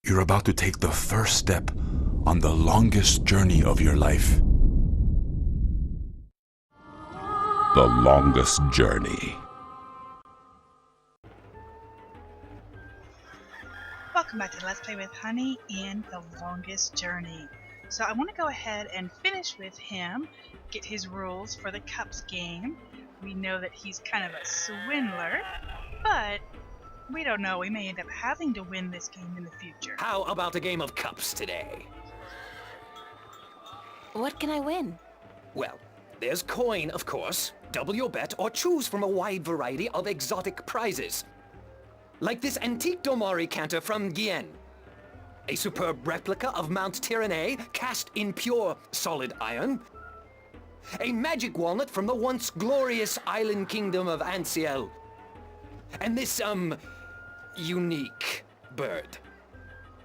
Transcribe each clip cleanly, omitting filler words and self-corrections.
You're about to take the first step on the longest journey of your life. The longest journey. Welcome back to Let's Play with Honey and the Longest Journey. So I want to go ahead and finish with him, get his rules for the Cups game. We know that he's kind of a swindler, but we don't know. We may end up having to win this game in the future. How about a game of Cups today? What can I win? Well, there's coin, of course. Double your bet or choose from a wide variety of exotic prizes. Like this antique Domari canter from Guyenne. A superb replica of Mount Tyranny cast in pure solid iron. A magic walnut from the once glorious island kingdom of Anciel. And this, unique bird.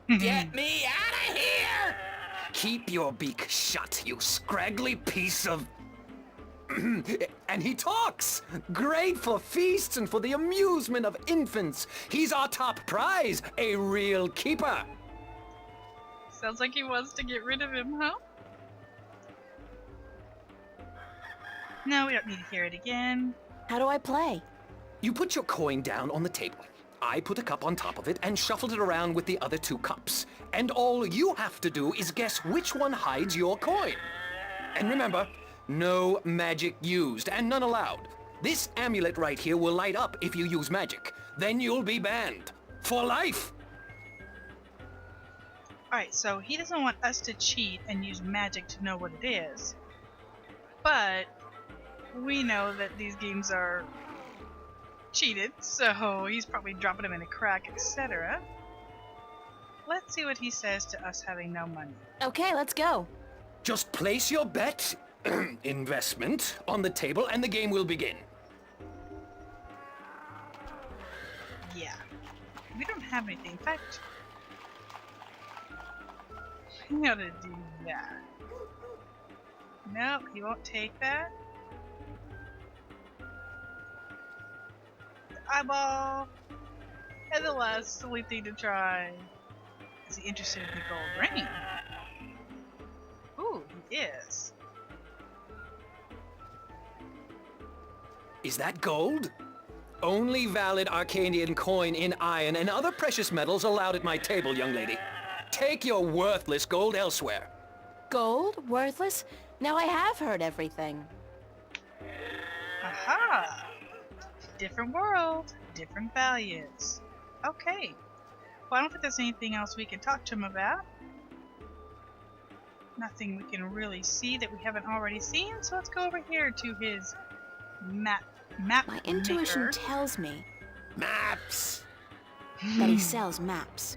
Get me out of here! Keep your beak shut, you scraggly piece of... And he talks! Great for feasts and for the amusement of infants. He's our top prize, a real keeper. Sounds like he wants to get rid of him, huh? No, we don't need to hear it again. How do I play? You put your coin down on the table. I put a cup on top of it and shuffled it around with the other two cups. And all you have to do is guess which one hides your coin. And remember, no magic used and none allowed. This amulet right here will light up if you use magic. Then you'll be banned. For life! Alright, so he doesn't want us to cheat and use magic to know what it is. But we know that these games are cheated, so he's probably dropping them in a crack, etc. Let's see what he says to us having no money. Okay, let's go. Just place your bet, investment, on the table and the game will begin. Yeah. We don't have anything. In fact, we gotta do that. Nope, he won't take that. Eyeball. And the last silly thing to try. Is he interested in the gold ring? Ooh, he is. Is that gold? Only valid Arcadian coin in iron and other precious metals allowed at my table, young lady. Take your worthless gold elsewhere. Gold? Worthless? Now I have heard everything. Aha! Different world, different values. Okay. Well, I don't think there's anything else we can talk to him about. Nothing we can really see that we haven't already seen, so let's go over here to his map My intuition maker. tells me Maps! that he sells maps.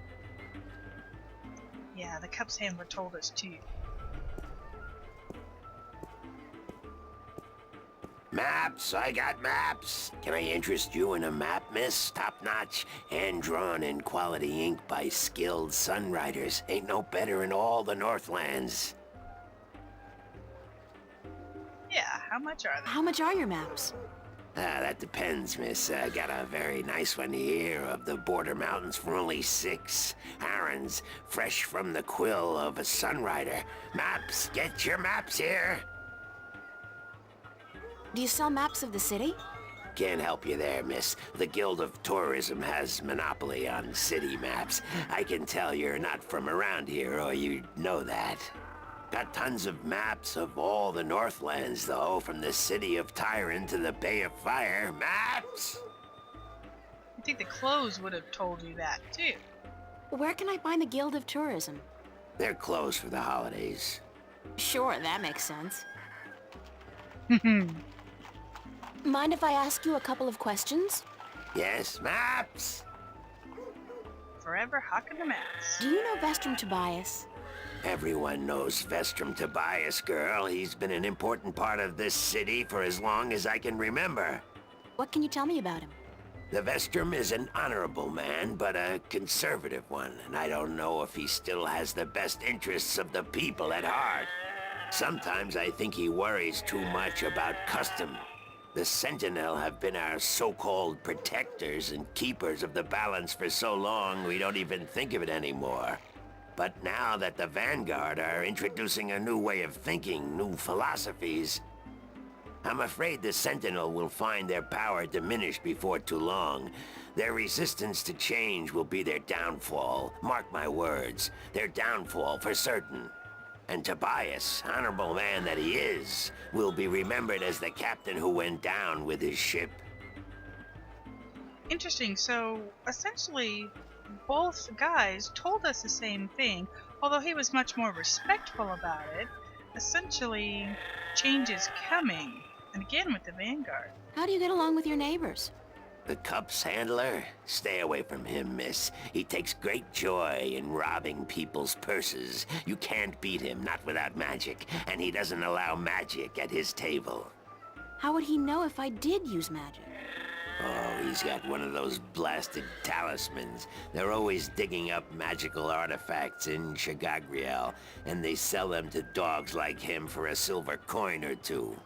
Yeah, the Cups handler told us too. Maps, I got maps. Can I interest you in a map, miss? Top-notch, hand-drawn in quality ink by skilled sunwriters. Ain't no better in all the Northlands. Yeah, how much are they? How much are your maps? That depends, miss. I got a very nice one here of the border mountains for only 6. Arons, fresh from the quill of a sunwriter. Maps, get your maps here. Do you sell maps of the city? Can't help you there, miss. The Guild of Tourism has monopoly on city maps. I can tell you're not from around here, or you'd know that. Got tons of maps of all the Northlands, though, from the city of Tyran to the Bay of Fire. Maps! I think the clothes would have told you that too. Where can I find the Guild of Tourism? They're closed for the holidays. Sure, that makes sense. Mind if I ask you a couple of questions? Yes, maps! Forever hawking the maps. Do you know Vestrum Tobias? Everyone knows Vestrum Tobias, girl. He's been an important part of this city for as long as I can remember. What can you tell me about him? The Vestrum is an honorable man, but a conservative one, and I don't know if he still has the best interests of the people at heart. Sometimes I think he worries too much about custom. The Sentinel have been our so-called protectors and keepers of the balance for so long we don't even think of it anymore. But now that the Vanguard are introducing a new way of thinking, new philosophies, I'm afraid the Sentinel will find their power diminished before too long. Their resistance to change will be their downfall. Mark my words, their downfall for certain. And Tobias, honorable man that he is, will be remembered as the captain who went down with his ship. Interesting. So, essentially, both guys told us the same thing, although he was much more respectful about it. Essentially, change is coming. And again with the Vanguard. How do you get along with your neighbors? The Cup's handler? Stay away from him, miss. He takes great joy in robbing people's purses. You can't beat him, not without magic. And he doesn't allow magic at his table. How would he know if I did use magic? Oh, he's got one of those blasted talismans. They're always digging up magical artifacts in Shagagriel, and they sell them to dogs like him for a silver coin or two.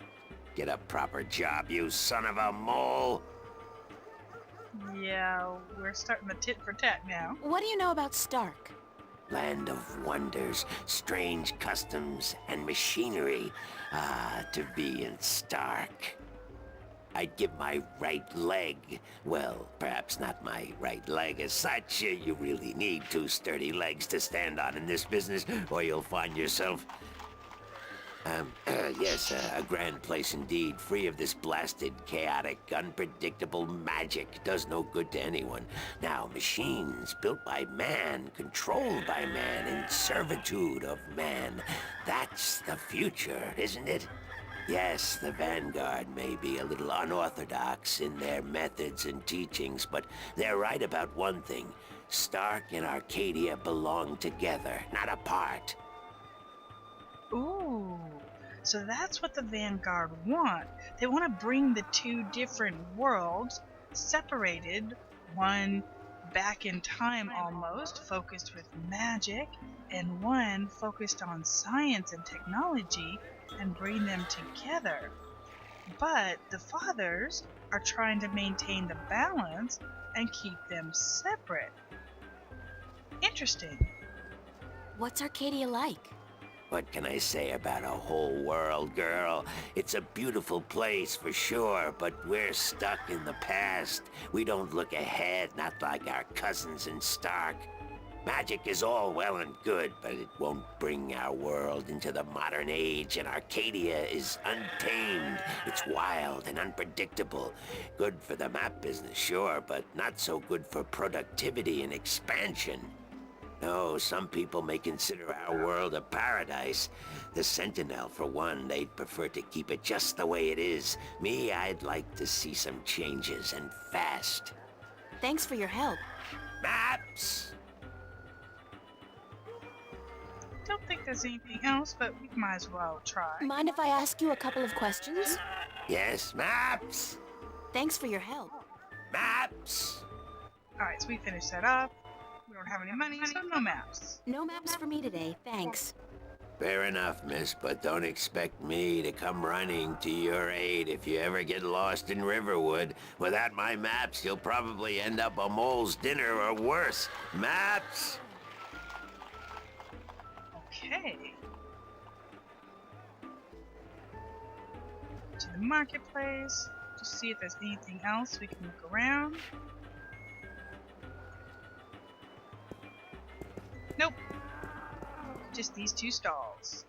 Get a proper job, you son of a mole! Yeah, we're starting the tit for tat now. What do you know about Stark? Land of wonders, strange customs, and machinery. Ah, to be in Stark. I'd give my right leg. Well, perhaps not my right leg as such. You really need two sturdy legs to stand on in this business, or you'll find yourself... yes, a grand place indeed, free of this blasted, chaotic, unpredictable magic. Does no good to anyone. Now, machines built by man, controlled by man, in servitude of man. That's the future, isn't it? Yes, the Vanguard may be a little unorthodox in their methods and teachings, but they're right about one thing. Stark and Arcadia belong together, not apart. Ooh, so that's what the Vanguard want. They want to bring the two different worlds separated, one back in time almost, focused with magic, and one focused on science and technology, and bring them together. But the fathers are trying to maintain the balance and keep them separate. Interesting. What's Arcadia like? What can I say about a whole world, girl? It's a beautiful place for sure, but we're stuck in the past. We don't look ahead, not like our cousins in Stark. Magic is all well and good, but it won't bring our world into the modern age, and Arcadia is untamed. It's wild and unpredictable. Good for the map business, sure, but not so good for productivity and expansion. No, some people may consider our world a paradise. The Sentinel, for one, they'd prefer to keep it just the way it is. Me, I'd like to see some changes, and fast. Thanks for your help. Maps! Don't think there's anything else, but we might as well try. Mind if I ask you a couple of questions? Yes, maps! Thanks for your help. Maps! Alright, so we finished that up. We don't have any money, so no maps. No maps for me today, thanks. Fair enough, miss, but don't expect me to come running to your aid if you ever get lost in Riverwood. Without my maps, you'll probably end up a mole's dinner or worse. Maps! Okay. To the marketplace, just see if there's anything else we can look around. Nope. Just these two stalls.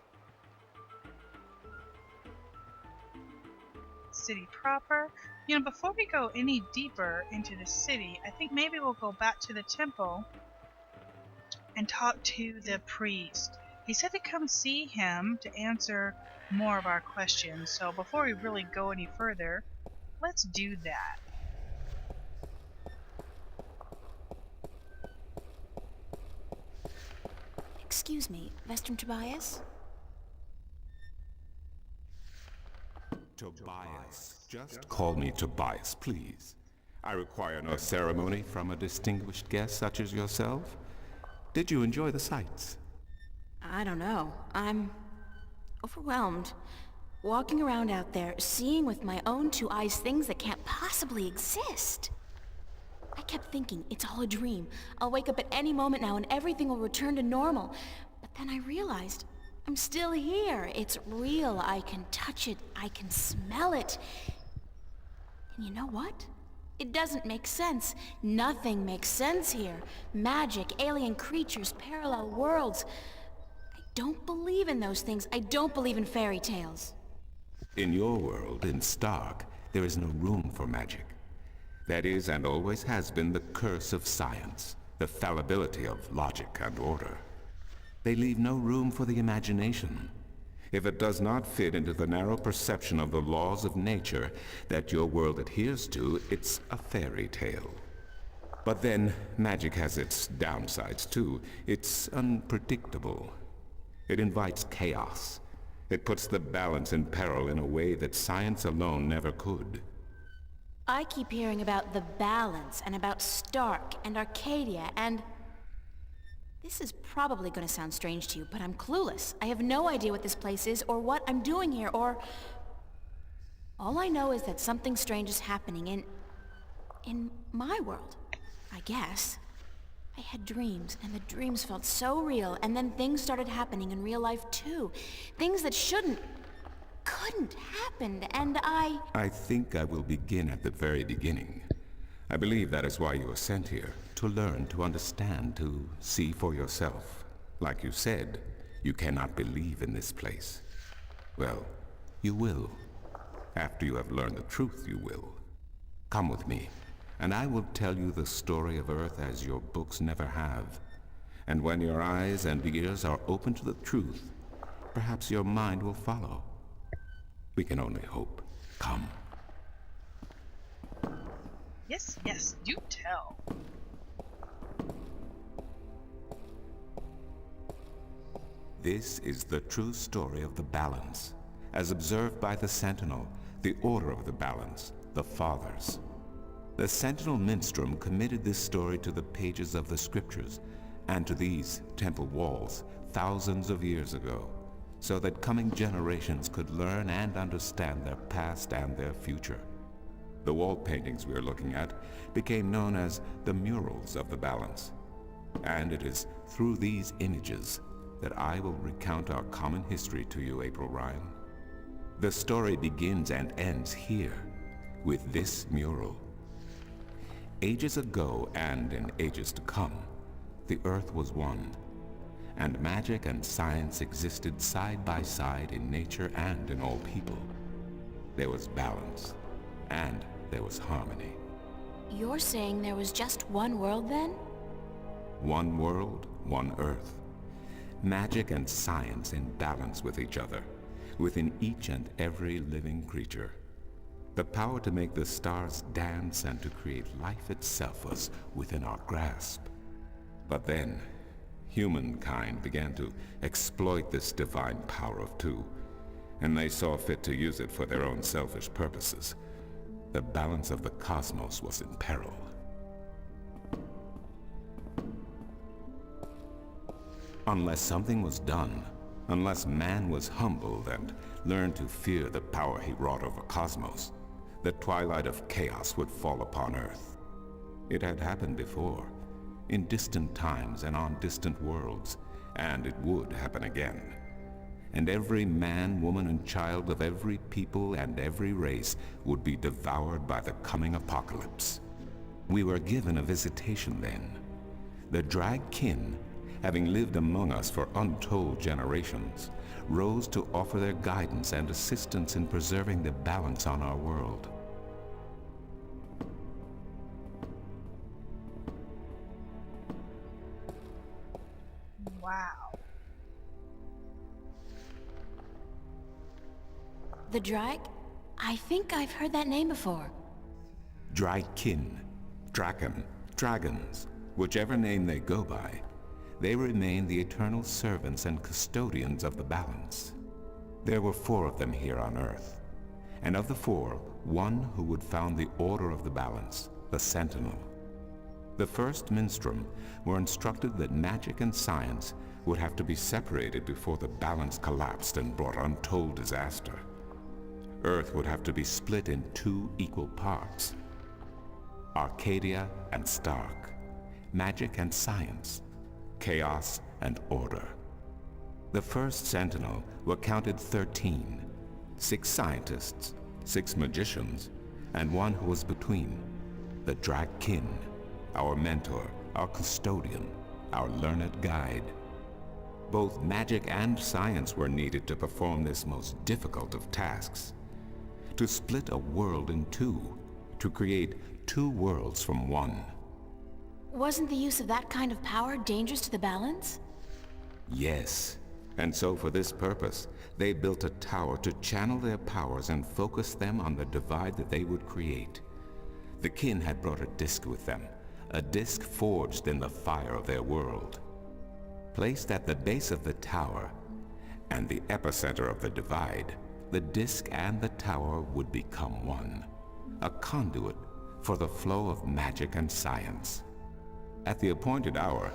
City proper. You know, before we go any deeper into the city, I think maybe we'll go back to the temple and talk to the priest. He said to come see him to answer more of our questions. So before we really go any further, let's do that. Excuse me, Master Tobias? Tobias. Just call me Tobias, please. I require no ceremony from a distinguished guest such as yourself. Did you enjoy the sights? I don't know. I'm overwhelmed. Walking around out there, seeing with my own two eyes things that can't possibly exist. I kept thinking, it's all a dream. I'll wake up at any moment now and everything will return to normal. But then I realized, I'm still here. It's real. I can touch it. I can smell it. And you know what? It doesn't make sense. Nothing makes sense here. Magic, alien creatures, parallel worlds. I don't believe in those things. I don't believe in fairy tales. In your world, in Stark, there is no room for magic. That is, and always has been, the curse of science, the fallibility of logic and order. They leave no room for the imagination. If it does not fit into the narrow perception of the laws of nature that your world adheres to, it's a fairy tale. But then, magic has its downsides too. It's unpredictable. It invites chaos. It puts the balance in peril in a way that science alone never could. I keep hearing about the balance, and about Stark, and Arcadia, and... This is probably gonna sound strange to you, but I'm clueless. I have no idea what this place is, or what I'm doing here, or... All I know is that something strange is happening in my world, I guess. I had dreams, and the dreams felt so real, and then things started happening in real life too. Things that couldn't happen, and I think I will begin at the very beginning. I believe that is why you were sent here, to learn, to understand, to see for yourself. Like you said, you cannot believe in this place. Well, you will. After you have learned the truth, you will. Come with me, and I will tell you the story of Earth as your books never have. And when your eyes and ears are open to the truth, perhaps your mind will follow. We can only hope. Come. Yes, yes, do tell. This is the true story of the balance, as observed by the Sentinel, the Order of the Balance, the Fathers. The Sentinel Minstrom committed this story to the pages of the scriptures and to these temple walls thousands of years ago, so that coming generations could learn and understand their past and their future. The wall paintings we are looking at became known as the murals of the balance. And it is through these images that I will recount our common history to you, April Ryan. The story begins and ends here, with this mural. Ages ago and in ages to come, the earth was one, and magic and science existed side by side in nature and in all people. There was balance, and there was harmony. You're saying there was just one world then? One world, one earth. Magic and science in balance with each other, within each and every living creature. The power to make the stars dance and to create life itself was within our grasp. But then, humankind began to exploit this divine power of two, and they saw fit to use it for their own selfish purposes. The balance of the cosmos was in peril. Unless something was done, unless man was humbled and learned to fear the power he wrought over cosmos, the twilight of chaos would fall upon Earth. It had happened before, in distant times and on distant worlds, and it would happen again. And every man, woman, and child of every people and every race would be devoured by the coming apocalypse. We were given a visitation then. The Drag Kin, having lived among us for untold generations, rose to offer their guidance and assistance in preserving the balance on our world. Wow. The Drag? I think I've heard that name before. Drag Kin, Draken, Dragons, whichever name they go by, they remain the eternal servants and custodians of the balance. There were 4 of them here on Earth, and of the 4, one who would found the Order of the Balance, the Sentinel. The first Minstrom were instructed that magic and science would have to be separated before the balance collapsed and brought untold disaster. Earth would have to be split in two equal parts. Arcadia and Stark, magic and science, chaos and order. The first Sentinel were counted 13, 6 scientists, 6 magicians, and one who was between, the Drac-kin, our mentor, our custodian, our learned guide. Both magic and science were needed to perform this most difficult of tasks. To split a world in two, to create 2 worlds from one. Wasn't the use of that kind of power dangerous to the balance? Yes, and so for this purpose, they built a tower to channel their powers and focus them on the divide that they would create. The kin had brought a disc with them, a disc forged in the fire of their world. Placed at the base of the tower and the epicenter of the divide, the disc and the tower would become one, a conduit for the flow of magic and science. At the appointed hour,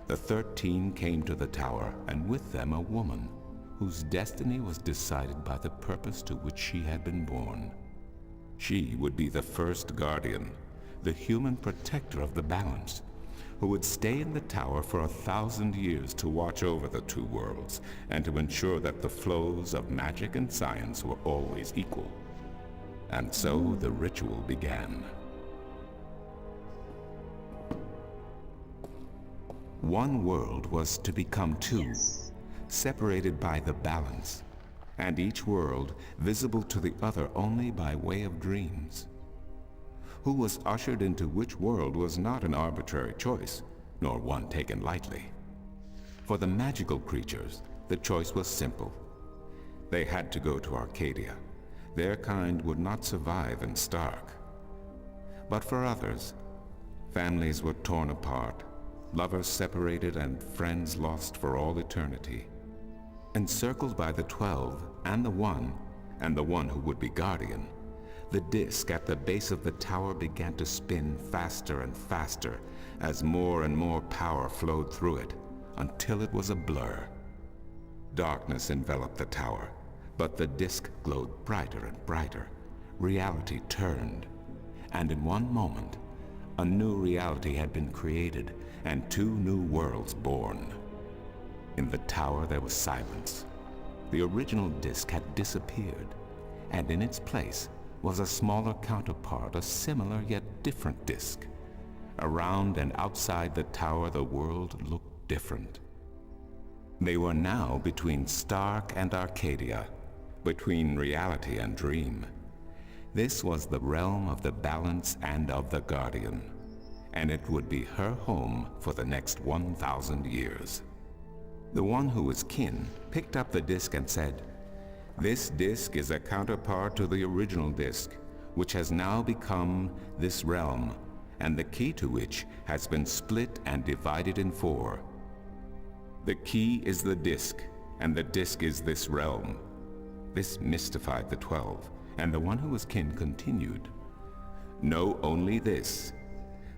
the 13 came to the tower, and with them a woman whose destiny was decided by the purpose to which she had been born. She would be the first guardian, the human protector of the balance, who would stay in the tower for 1,000 years to watch over the 2 worlds and to ensure that the flows of magic and science were always equal. And so the ritual began. One world was to become 2, separated by the balance, and each world visible to the other only by way of dreams. Who was ushered into which world was not an arbitrary choice, nor one taken lightly. For the magical creatures, the choice was simple. They had to go to Arcadia. Their kind would not survive in Stark. But for others, families were torn apart, lovers separated, and friends lost for all eternity. Encircled by the 12 and the one who would be guardian, the disc at the base of the tower began to spin faster and faster as more and more power flowed through it, until it was a blur. Darkness enveloped the tower, but the disc glowed brighter and brighter. Reality turned, and in one moment, a new reality had been created and 2 new worlds born. In the tower there was silence. The original disc had disappeared, and in its place was a smaller counterpart, a similar yet different disc. Around and outside the tower the world looked different. They were now between Stark and Arcadia, between reality and dream. This was the realm of the balance and of the guardian, and it would be her home for the next 1,000 years. The one who was kin picked up the disc and said, "This disc is a counterpart to the original disc, which has now become this realm, and the key to which has been split and divided in 4. The key is the disc, and the disc is this realm." This mystified the 12, and the one who was kin continued, "Know only this.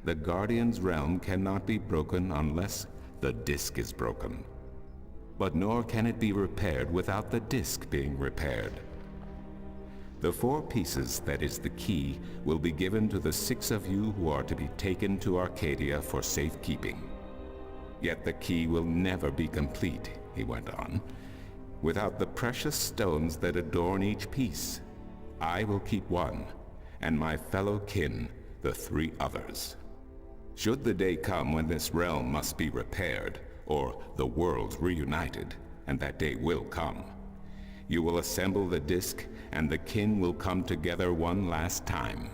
The Guardian's realm cannot be broken unless the disc is broken. But nor can it be repaired without the disc being repaired. The 4 pieces, that is the key, will be given to the 6 of you who are to be taken to Arcadia for safekeeping. Yet the key will never be complete," he went on, "without the precious stones that adorn each piece. I will keep 1, and my fellow kin the 3 others. Should the day come when this realm must be repaired, or the worlds reunited, and that day will come, you will assemble the disc, and the kin will come together one last time."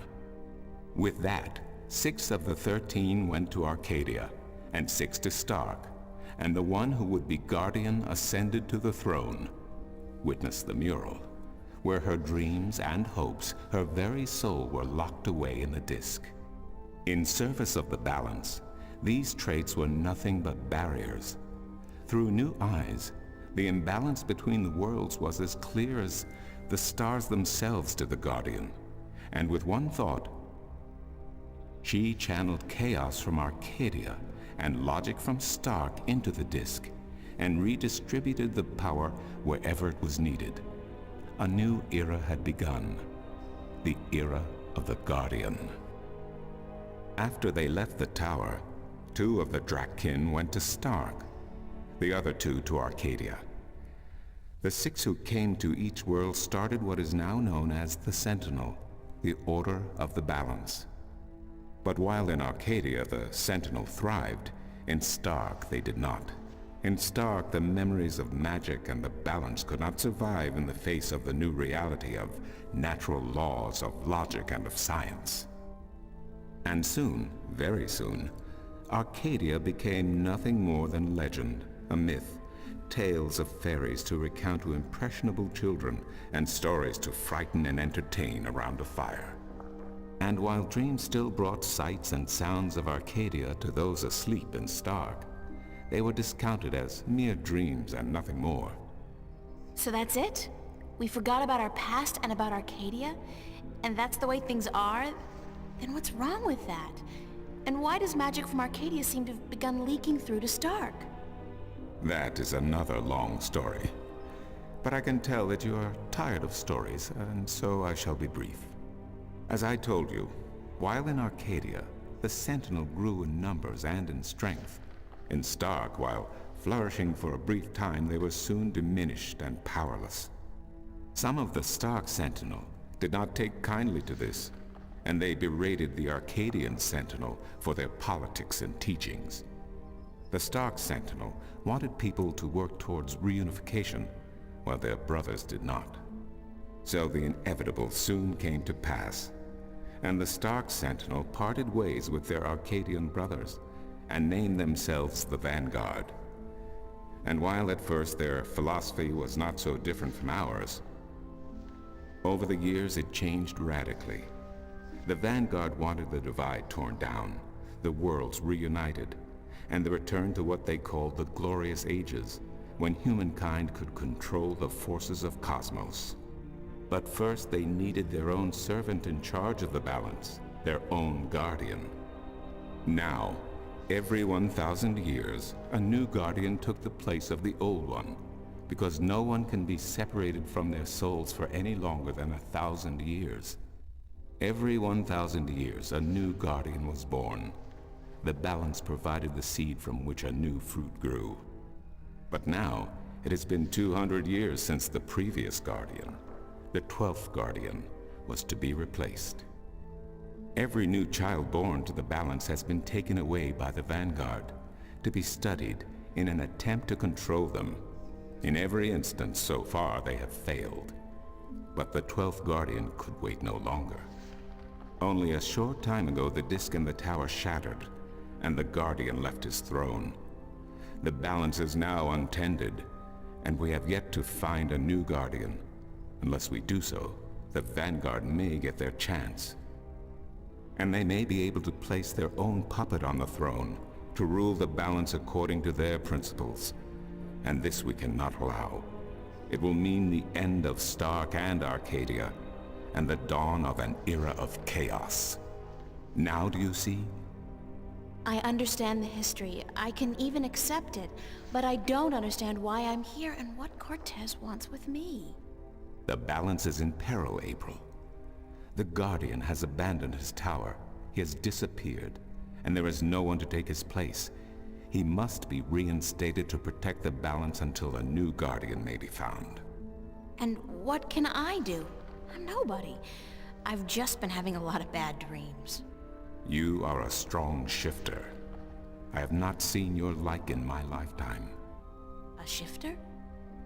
With that, 6 of the 13 went to Arcadia, and 6 to Stark, and the one who would be guardian ascended to the throne. Witness the mural, where her dreams and hopes, her very soul, were locked away in the disc. In service of the balance, these traits were nothing but barriers. Through new eyes, the imbalance between the worlds was as clear as the stars themselves to the Guardian, and with one thought, she channeled chaos from Arcadia and logic from Stark into the disc, and redistributed the power wherever it was needed. A new era had begun. The era of the Guardian. After they left the tower, 2 of the Drakkin went to Stark, the other 2 to Arcadia. The 6 who came to each world started what is now known as the Sentinel, the Order of the Balance. But while in Arcadia the Sentinel thrived, in Stark they did not. In Stark, the memories of magic and the balance could not survive in the face of the new reality of natural laws, of logic, and of science. And soon, very soon, Arcadia became nothing more than legend, a myth, tales of fairies to recount to impressionable children, and stories to frighten and entertain around a fire. And while dreams still brought sights and sounds of Arcadia to those asleep in Stark, they were discounted as mere dreams and nothing more. So that's it? We forgot about our past and about Arcadia? And that's the way things are? Then what's wrong with that? And why does magic from Arcadia seem to have begun leaking through to Stark? That is another long story. But I can tell that you are tired of stories, and so I shall be brief. As I told you, while in Arcadia, the Sentinel grew in numbers and in strength. In Stark, while flourishing for a brief time, they were soon diminished and powerless. Some of the Stark Sentinel did not take kindly to this, and they berated the Arcadian Sentinel for their politics and teachings. The Stark Sentinel wanted people to work towards reunification, while their brothers did not. So the inevitable soon came to pass, and the Stark Sentinel parted ways with their Arcadian brothers, and named themselves the Vanguard. And while at first their philosophy was not so different from ours, over the years it changed radically. The Vanguard wanted the divide torn down, the worlds reunited, and the return to what they called the Glorious Ages, when humankind could control the forces of cosmos. But first they needed their own servant in charge of the balance, their own guardian. Now, every 1,000 years, a new guardian took the place of the old one, because no one can be separated from their souls for any longer than 1,000 years. Every 1,000 years, a new guardian was born. The balance provided the seed from which a new fruit grew. But now, it has been 200 years since the previous guardian, the 12th guardian, was to be replaced. Every new child born to the balance has been taken away by the Vanguard, to be studied in an attempt to control them. In every instance so far they have failed. But the 12th guardian could wait no longer. Only a short time ago the disk in the tower shattered, and the guardian left his throne. The balance is now untended, and we have yet to find a new guardian. Unless we do so, the Vanguard may get their chance. And they may be able to place their own puppet on the throne, to rule the balance according to their principles. And this we cannot allow. It will mean the end of Stark and Arcadia, and the dawn of an era of chaos. Now do you see? I understand the history. I can even accept it. But I don't understand why I'm here and what Cortez wants with me. The balance is in peril, April. The Guardian has abandoned his tower. He has disappeared, and there is no one to take his place. He must be reinstated to protect the balance until a new Guardian may be found. And what can I do? I'm nobody. I've just been having a lot of bad dreams. You are a strong shifter. I have not seen your like in my lifetime. A shifter?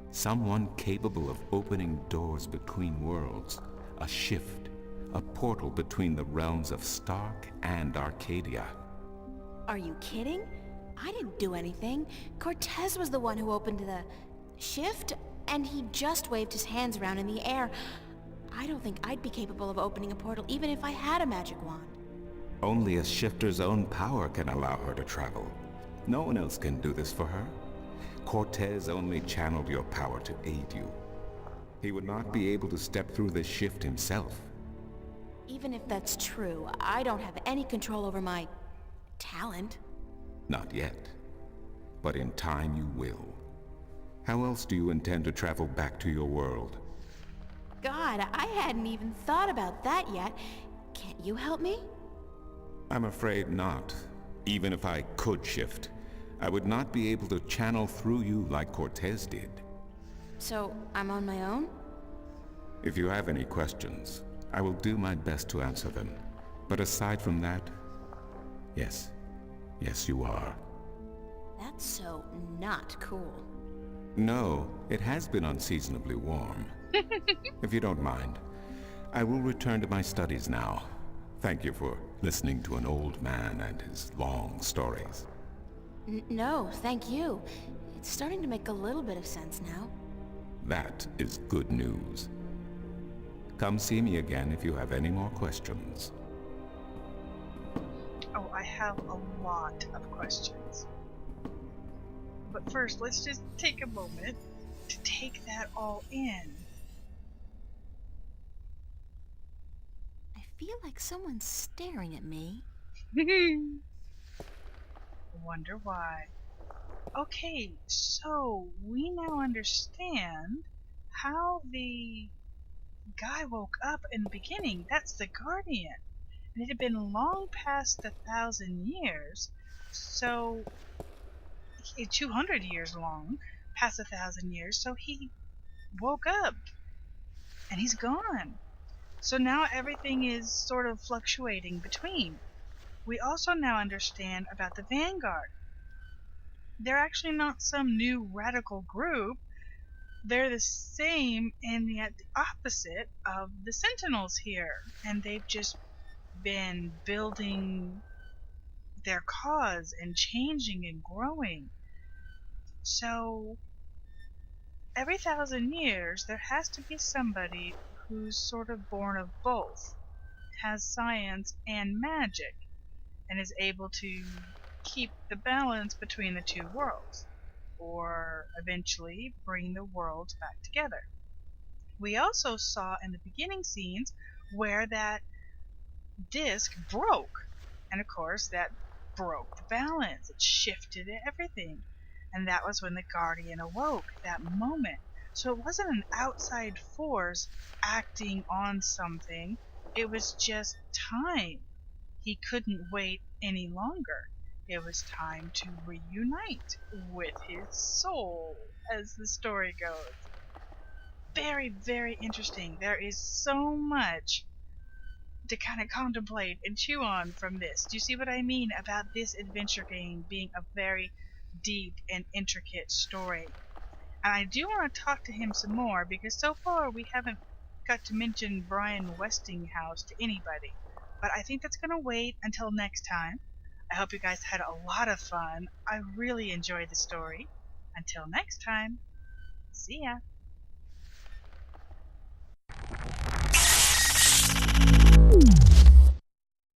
Someone capable of opening doors between worlds. A shift. A portal between the realms of Stark and Arcadia. Are you kidding? I didn't do anything. Cortez was the one who opened the shift, and he just waved his hands around in the air. I don't think I'd be capable of opening a portal even if I had a magic wand. Only a shifter's own power can allow her to travel. No one else can do this for her. Cortez only channeled your power to aid you. He would not be able to step through this shift himself. Even if that's true, I don't have any control over my talent. Not yet. But in time you will. How else do you intend to travel back to your world? God, I hadn't even thought about that yet. Can't you help me? I'm afraid not. Even if I could shift, I would not be able to channel through you like Cortez did. So, I'm on my own? If you have any questions, I will do my best to answer them. But aside from that, yes, you are. That's so not cool. No, it has been unseasonably warm. If you don't mind, I will return to my studies now. Thank you for listening to an old man and his long stories. No, thank you. It's starting to make a little bit of sense now. That is good news. Come see me again if you have any more questions. Oh, I have a lot of questions. But first, let's just take a moment to take that all in. I feel like someone's staring at me. Wonder why. Okay, so we now understand how the guy woke up in the beginning. That's the Guardian. And it had been long past 1,000 years, so 200 years long, past 1,000 years, so he woke up and he's gone. So now everything is sort of fluctuating between. We also now understand about the Vanguard. They're actually not some new radical group. They're the same and yet the opposite of the Sentinels here. And they've just been building their cause and changing and growing. So every 1,000 years there has to be somebody who's sort of born of both, has science and magic, and is able to keep the balance between the two worlds, or eventually bring the worlds back together. We also saw in the beginning scenes where that disc broke, and of course that broke the balance. It shifted everything, and that was when the Guardian awoke, that moment. So it wasn't an outside force acting on something, it was just time. He couldn't wait any longer. It was time to reunite with his soul, as the story goes. Very, very interesting. There is so much to kind of contemplate and chew on from this. Do you see what I mean about this adventure game being a very deep and intricate story? And I do want to talk to him some more because so far we haven't got to mention Brian Westinghouse to anybody. But I think that's going to wait until next time. I hope you guys had a lot of fun. I really enjoyed the story. Until next time, see ya.